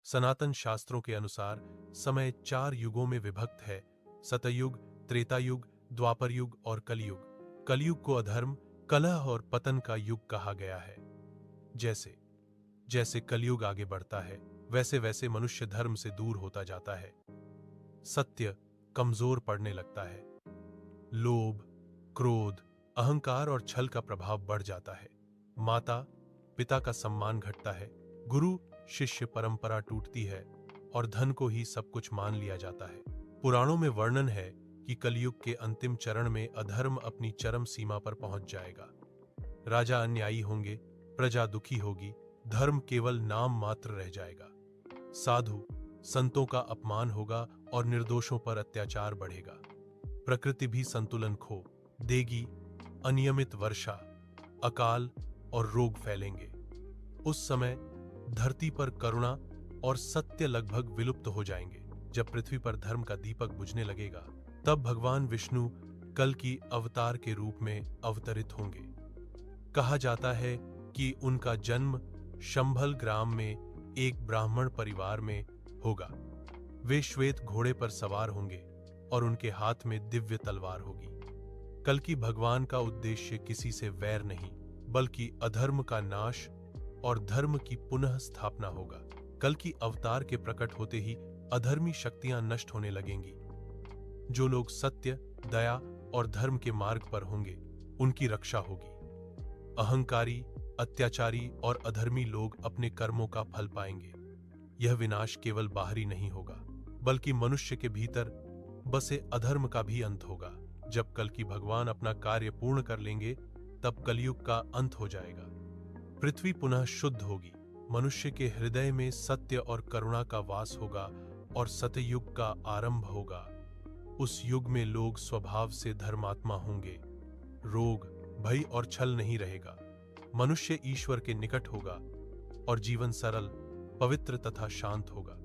सनातन शास्त्रों के अनुसार समय 4 युगों में विभक्त है: सतयुग, त्रेतायुग, द्वापर युग और कलयुग। कलयुग को अधर्म, कलह और पतन का युग कहा गया है। जैसे जैसे कलयुग आगे बढ़ता है, वैसे वैसे मनुष्य धर्म से दूर होता जाता है। सत्य कमजोर पड़ने लगता है। लोभ, क्रोध, अहंकार और छल का प्रभाव बढ़ जाता है। माता पिता का सम्मान घटता है। गुरु शिष्य परंपरा टूटती है और धन को ही सब कुछ मान लिया जाता है। पुराणों में वर्णन है कि कलयुग के अंतिम चरण में अधर्म अपनी चरम सीमा पर पहुंच जाएगा। राजा अन्यायी होंगे, प्रजा दुखी होगी, धर्म केवल नाम मात्र रह जाएगा। साधु संतों का अपमान होगा और निर्दोषों पर अत्याचार बढ़ेगा। प्रकृति भी संतुलन खो देगी। अनियमित वर्षा, अकाल और रोग फैलेंगे। उस समय धरती पर करुणा और सत्य लगभग विलुप्त हो जाएंगे। जब पृथ्वी पर धर्म का दीपक बुझने लगेगा, तब भगवान विष्णु कल की अवतार के रूप में अवतरित होंगे। कहा जाता है कि उनका जन्म शंभल ग्राम में एक ब्राह्मण परिवार में होगा। वे श्वेत घोड़े पर सवार होंगे और उनके हाथ में दिव्य तलवार होगी। कल की भगवान का उद्देश्य किसी से वैर नहीं, बल्कि अधर्म का नाश और धर्म की पुनः स्थापना होगा। कल की अवतार के प्रकट होते ही अधर्मी शक्तियां नष्ट होने लगेंगी। जो लोग सत्य, दया और धर्म के मार्ग पर होंगे, उनकी रक्षा होगी। अहंकारी, अत्याचारी और अधर्मी लोग अपने कर्मों का फल पाएंगे। यह विनाश केवल बाहरी नहीं होगा, बल्कि मनुष्य के भीतर बसे अधर्म का भी अंत होगा। जब कल की भगवान अपना कार्य पूर्ण कर लेंगे, तब कलयुग का अंत हो जाएगा। पृथ्वी पुनः शुद्ध होगी। मनुष्य के हृदय में सत्य और करुणा का वास होगा और सतयुग का आरंभ होगा। उस युग में लोग स्वभाव से धर्मात्मा होंगे। रोग, भय और छल नहीं रहेगा। मनुष्य ईश्वर के निकट होगा और जीवन सरल, पवित्र तथा शांत होगा।